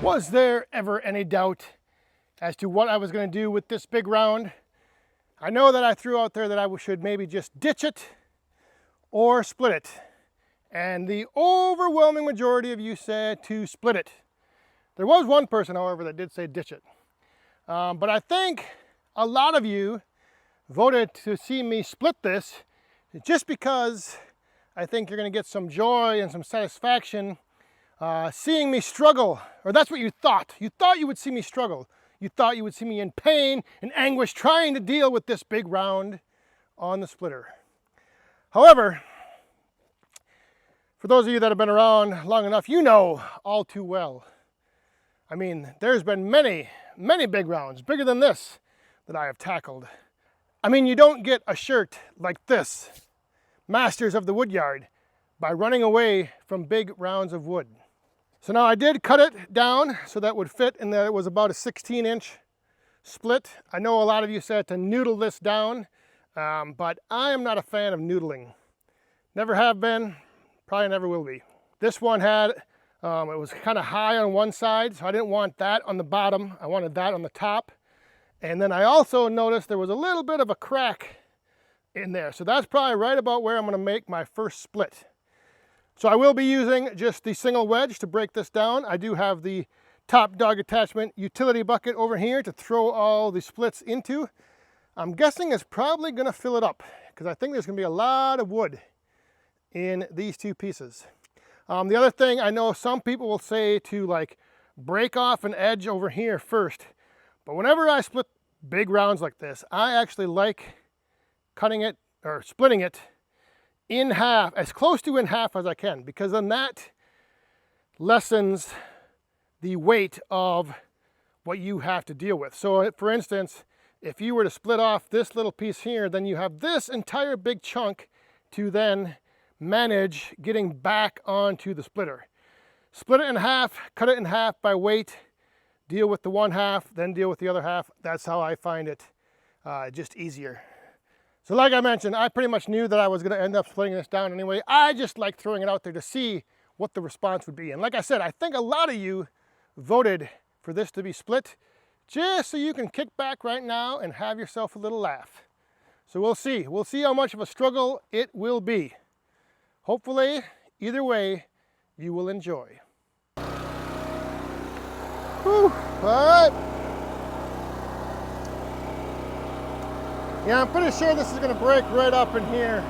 Was there ever any doubt as to what I was going to do with this big round? I know that I threw out there that I should maybe just ditch it or split it. And the overwhelming majority of you said to split it. There was one person, however, that did say ditch it. But I think a lot of you voted to see me split this just because I think you're going to get some joy and some satisfaction seeing me struggle. Or that's what you thought. You thought you would see me struggle. You thought you would see me in pain and anguish trying to deal with this big round on the splitter. However, for those of you that have been around long enough, you know all too well. I mean, there's been many big rounds, bigger than this, that I have tackled. I mean, you don't get a shirt like this, Masters of the Woodyard, by running away from big rounds of wood. So now I did cut it down so that would fit, and that it was about a 16-inch split. I know a lot of you said to noodle this down, but I am not a fan of noodling. Never have been, probably never will be. This one had, it was kind of high on one side, so I didn't want that on the bottom. I wanted that on the top. And then I also noticed there was a little bit of a crack in there. So that's probably right about where I'm going to make my first split. So I will be using just the single wedge to break this down. I do have the top dog attachment utility bucket over here to throw all the splits into. I'm guessing it's probably going to fill it up because I think there's going to be a lot of wood in these two pieces. The other thing, I know some people will say to like break off an edge over here first, but whenever I split big rounds like this, I actually like cutting it or splitting it in half, as close to in half as I can, because then that lessens the weight of what you have to deal with. So for instance, if you were to split off this little piece here, then you have this entire big chunk to then manage getting back onto the splitter. Split it in half, cut it in half by weight, deal with the one half, then deal with the other half. That's how I find it just easier. So like I mentioned, I pretty much knew that I was going to end up splitting this down anyway. I just like throwing it out there to see what the response would be. And like I said, I think a lot of you voted for this to be split just so you can kick back right now and have yourself a little laugh. So we'll see. We'll see how much of a struggle it will be. Hopefully, either way, you will enjoy. Whew, all right. Yeah, I'm pretty sure this is going to break right up in here,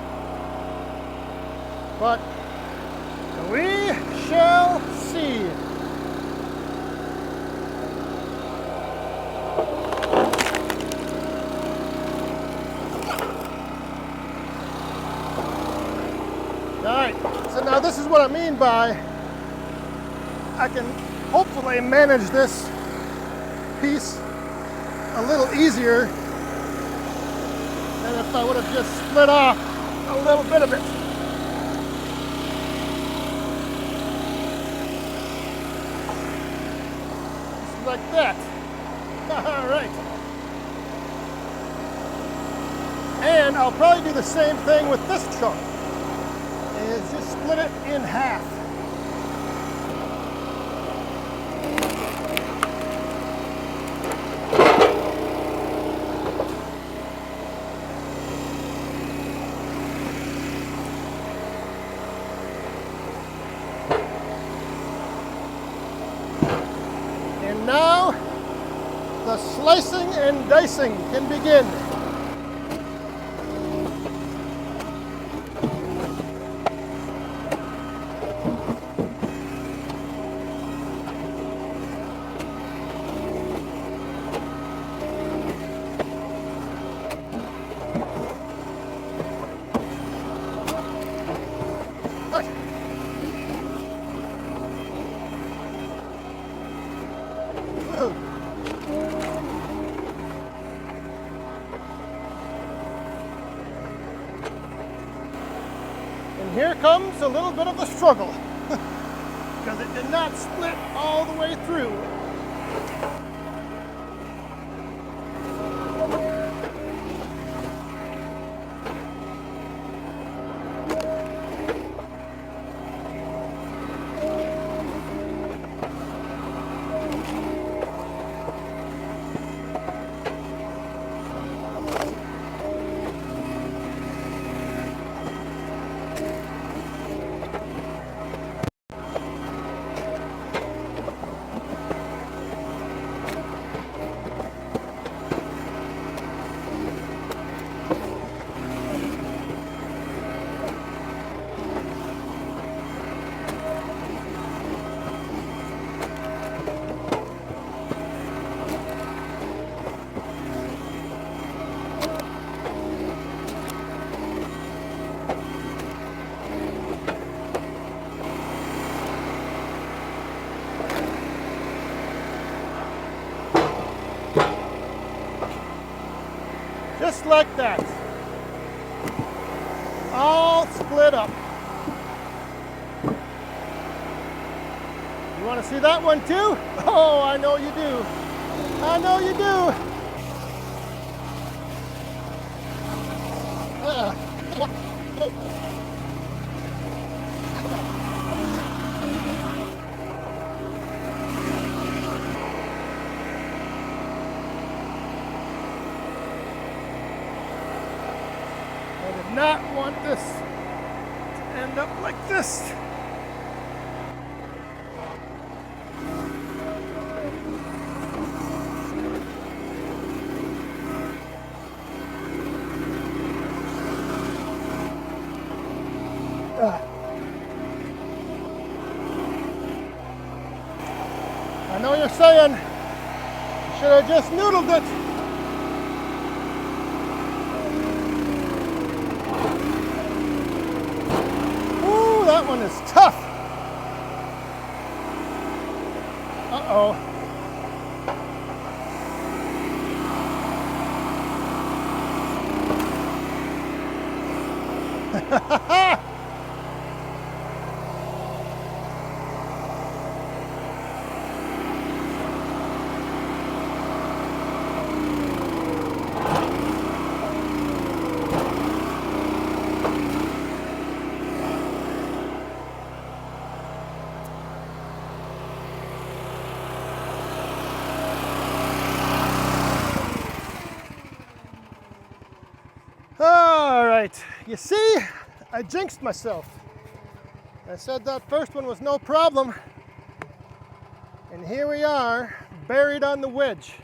but we shall see. All right, so now this is what I mean by I can hopefully manage this piece a little easier than if I would have just split off a little bit of it. Just like that. All right. And I'll probably do the same thing with this chunk, is just split it in half. Now, the slicing and dicing can begin. And here comes a little bit of the struggle because it did not split all the way through. Just like that. All split up. You want to see that one too? Oh, I know you do. I know you do. I did not want this to end up like this. I know you're saying you should have just noodled it. Ooh, that one is tough. Uh-oh. All right, you see, I jinxed myself. I said that first one was no problem, and here we are, buried on the wedge.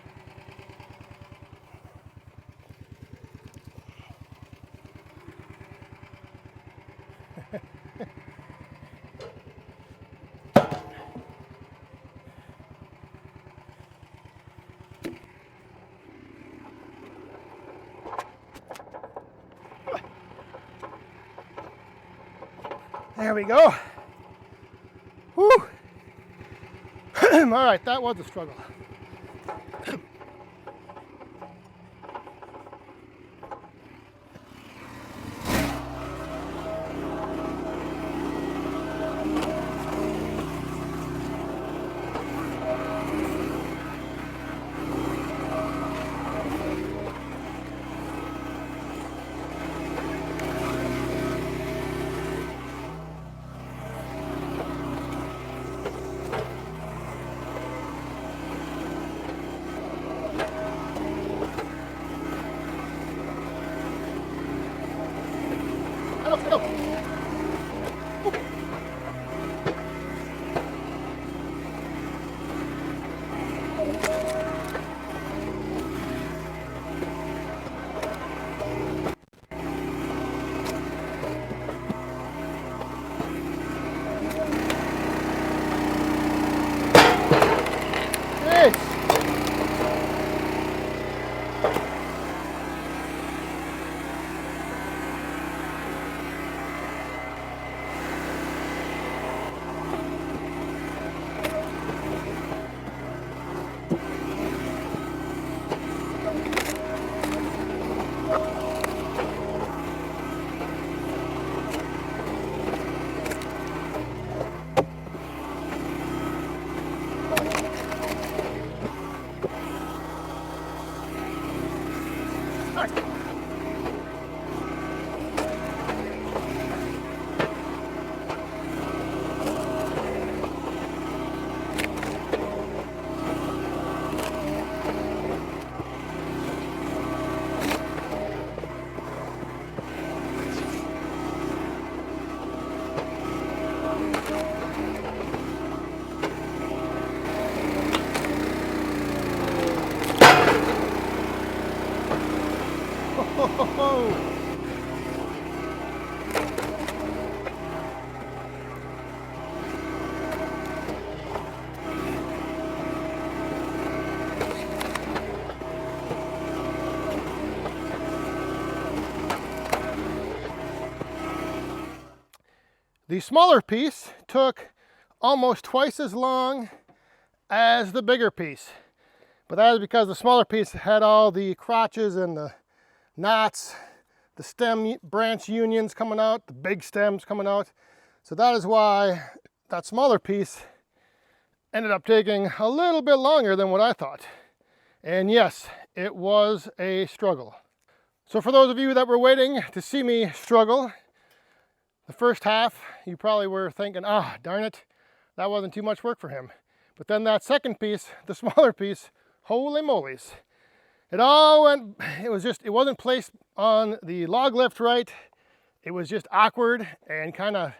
There we go. Whew. All right, that was a struggle. Go. Yes. The smaller piece took almost twice as long as the bigger piece, but that is because the smaller piece had all the crotches and the knots, the stem branch unions coming out, the big stems coming out. So that is why that smaller piece ended up taking a little bit longer than what I thought. And yes, it was a struggle. So for those of you that were waiting to see me struggle, the first half, you probably were thinking, ah, darn it, that wasn't too much work for him. But then that second piece, the smaller piece, holy moly's. It all went, it wasn't placed on the log lift right. It was just awkward and kind of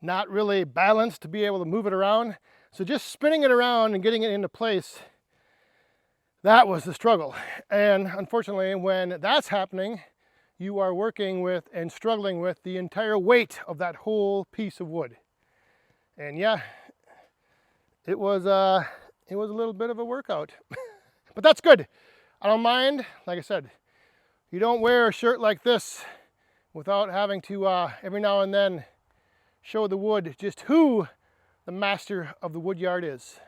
not really balanced to be able to move it around. So just spinning it around and getting it into place, that was the struggle. And unfortunately, when that's happening, you are working with and struggling with the entire weight of that whole piece of wood. And yeah, it was a little bit of a workout, but that's good. I don't mind. Like I said, you don't wear a shirt like this without having to every now and then show the wood just who the master of the wood yard is.